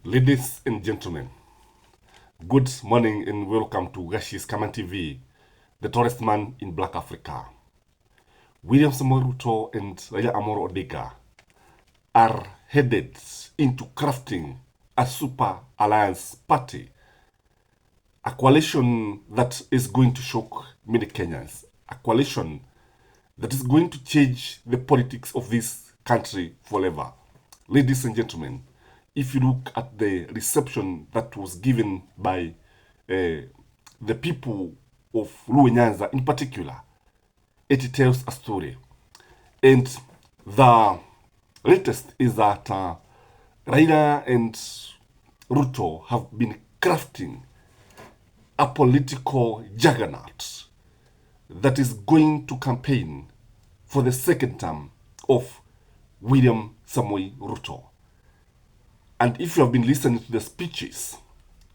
Ladies and gentlemen, good morning and welcome to Gashi's Kaman TV, the tallest man in Black Africa. William Samoei Ruto and Raila Amolo Odinga are headed into crafting a super alliance party, a coalition that is going to shock many Kenyans, a coalition that is going to change the politics of this country forever. Ladies and gentlemen, if you look at the reception that was given by the people of Luo in particular, it tells a story. And the latest is that Raila and Ruto have been crafting a political juggernaut that is going to campaign for the second term of William Samoei Ruto. And if you have been listening to the speeches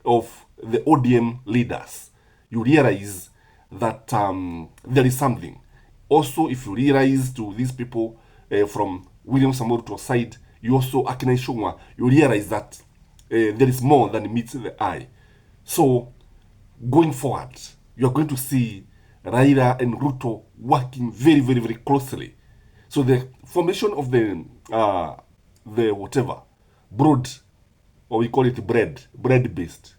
of the ODM leaders, you realize that there is something. Also, if you realize to these people from William Samoei Ruto's side, you also, Akina Ishongwa, you realize that there is more than meets the eye. So, going forward, you are going to see Raila and Ruto working very, very, very closely. So the formation of the whatever, broad, or we call it bread based.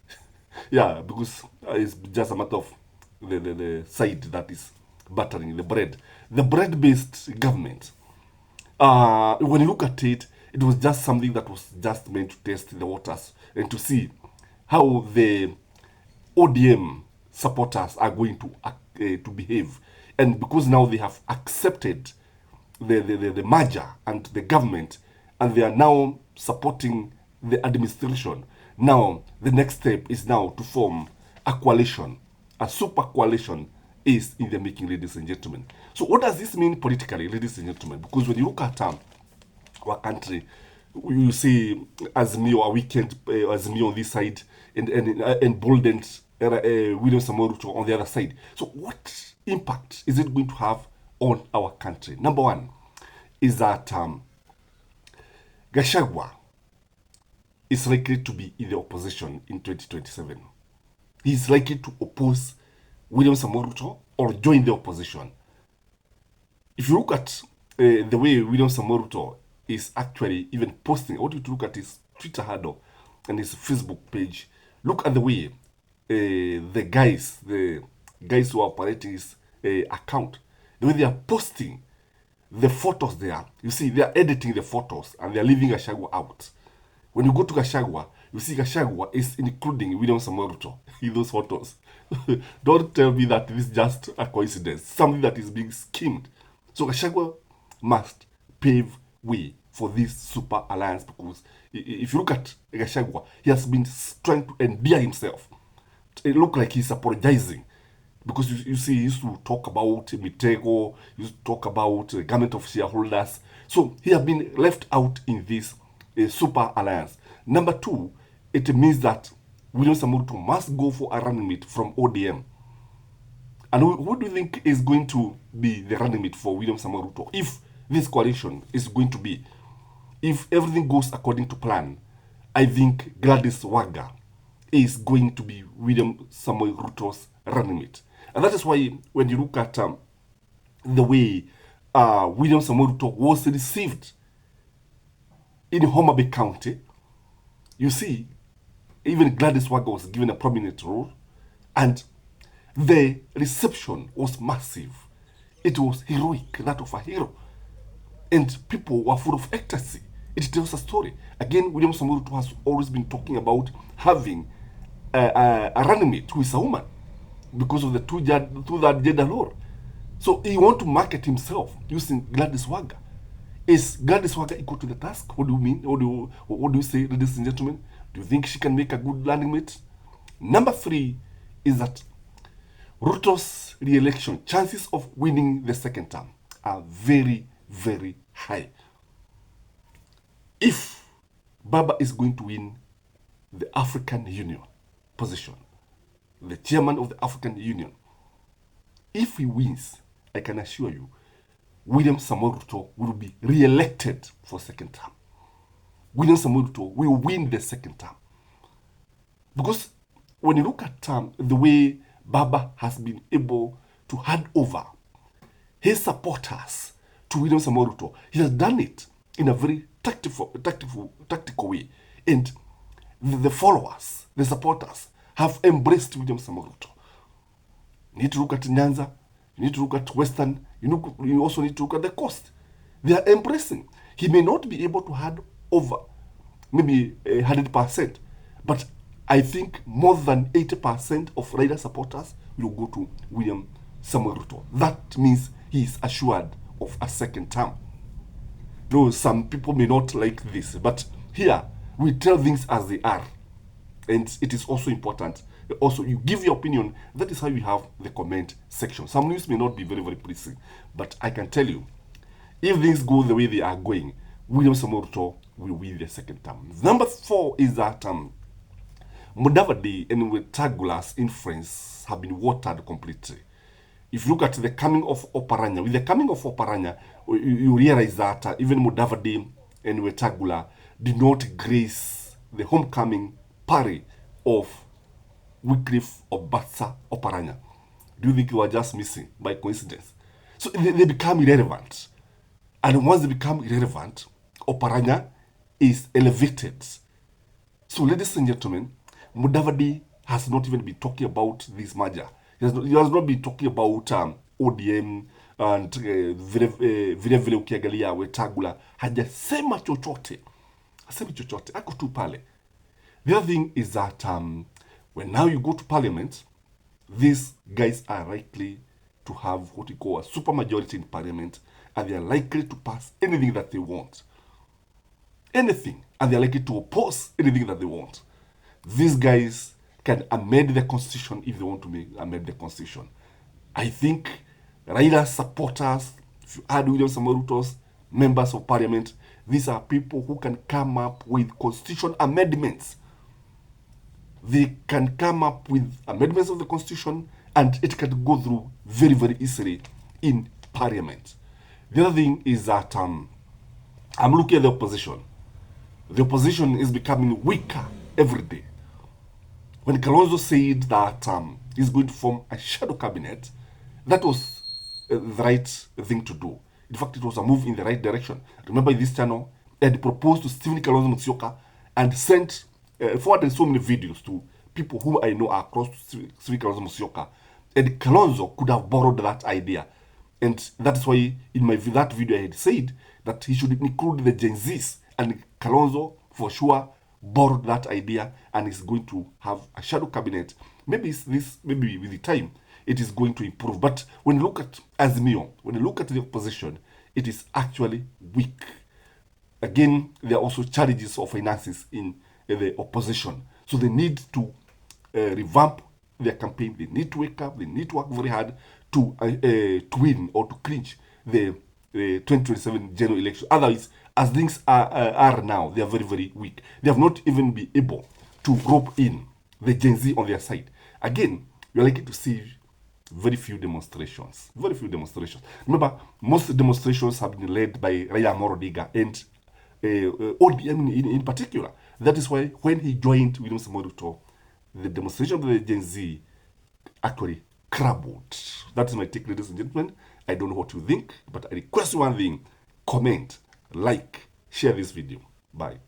Yeah, because it's just a matter of the side that is buttering the bread. The bread based government, when you look at it, it was just something that was just meant to test the waters and to see how the ODM supporters are going to behave. And because now they have accepted the merger and the government, and they are now supporting the administration, now the next step is now to form a coalition. A super coalition is in the making, ladies and gentlemen. So what does this mean politically, ladies and gentlemen? Because when you look at our country, you see Azimio, a weekend Azimio on this side, and emboldened William Samoei Ruto on the other side. So what impact is it going to have on our country? Number one is that Gachagua is likely to be in the opposition in 2027. He is likely to oppose William Samoei Ruto or join the opposition. If you look at the way William Samoei Ruto is actually even posting, I want you to look at his Twitter handle and his Facebook page. Look at the way the guys who are operating his account, the way they are posting the photos there. You see, they are editing the photos and they are leaving Gachagua out. When you go to Gachagua, you see Gachagua is including William Samoei Ruto in those photos. Don't tell me that this is just a coincidence, something that is being schemed. So Gachagua must pave way for this super alliance, because if you look at Gachagua, he has been trying to endear himself. It looks like he's apologizing, because you see, he used to talk about Mitego, he used to talk about the government of shareholders. So he has been left out in this super alliance. Number two, it means that William Samoei Ruto must go for a running mate from ODM. And who do you think is going to be the running mate for William Samoei Ruto if this coalition is going to be? If everything goes according to plan, I think Gladys Wagga is going to be William Samoei Ruto's running mate. And that is why when you look at the way William Samoei Ruto was received in Homa Bay County, you see, even Gladys Wagga was given a prominent role, and the reception was massive. It was heroic, that of a hero. And people were full of ecstasy. It tells a story. Again, William Samoei Ruto has always been talking about having a running mate who is a woman because of the two-that gender law. So he want to market himself using Gladys Wagga. Is Gladys Wagga equal to the task? What do you mean? What do you say, ladies and gentlemen? Do you think she can make a good running mate? Number three is that Ruto's re-election chances of winning the second term are very, very high. If Baba is going to win the African Union position, the chairman of the African Union, if he wins, I can assure you, William Samoei Ruto will be re-elected for second term. William Samoei Ruto will win the second term. Because when you look at the way Baba has been able to hand over his supporters to William Samoei Ruto, he has done it in a very tactical way. And the followers, the supporters, have embraced William Samoei Ruto. You need to look at Nyanza, you need to look at Western, you also need to look at the coast. They are embracing. He may not be able to hand over maybe 100%, but I think more than 80% of Raila supporters will go to William Samoei Ruto. That means he is assured of a second term. Though some people may not like this, but here we tell things as they are. And it is also important. Also, you give your opinion. That is how we have the comment section. Some news may not be very, very pleasing, but I can tell you, if things go the way they are going, William Samoei Ruto will win the second term. Number 4 is that Mudavadi and Gachagwa's influence have been watered completely. If you look at the coming of Oparanya, with the coming of Oparanya, you realize that even Mudavadi and Gachagua did not grace the homecoming party of Wycliffe Obatsa Oparanya. Do you think you are just missing by coincidence? So they become irrelevant. And once they become irrelevant, Oparanya is elevated. So ladies and gentlemen, Mudavadi has not even been talking about this merger. He has not been talking about ODM and vile ukiangalia Wetangula hajasema chochote. Hasemi chochote. Ako tu pale. The other thing is that when now you go to parliament, these guys are likely to have what we call a super majority in parliament, and they are likely to pass anything that they want. Anything. And they are likely to oppose anything that they want. These guys can amend the constitution if they want to amend the constitution. I think Raila's supporters, if you add William Samoei Ruto's members of parliament, these are people who can come up with constitution amendments. They can come up with amendments of the constitution and it can go through very, very easily in parliament. The other thing is that I'm looking at the opposition. The opposition is becoming weaker every day. When Kalonzo said that he's going to form a shadow cabinet, that was the right thing to do. In fact, it was a move in the right direction. Remember, in this channel, I had proposed to Stephen Kalonzo Musyoka and sent forwarded so many videos to people who I know are close to Stephen Kalonzo Musyoka. And Kalonzo could have borrowed that idea. And that's why in that video I had said that he should include the Gen Zs. And Kalonzo, for sure, borrowed that idea and is going to have a shadow cabinet. Maybe with the time it is going to improve. But when you look at Azimio, when you look at the opposition, it is actually weak. Again, there are also challenges of finances in the opposition. So they need to revamp their campaign. They need to wake up. They need to work very hard to win or to clinch the 2027 general election. Otherwise, as things are now, they are very, very weak. They have not even been able to rope in the Gen Z on their side. Again, we are likely to see very few demonstrations. Very few demonstrations. Remember, most demonstrations have been led by Raila Amolo Odinga and ODM in particular. That is why when he joined William Samoei Ruto, the demonstration of the Gen Z actually crumbled. That is my take, ladies and gentlemen. I don't know what you think, but I request one thing: comment, like, share this video. Bye.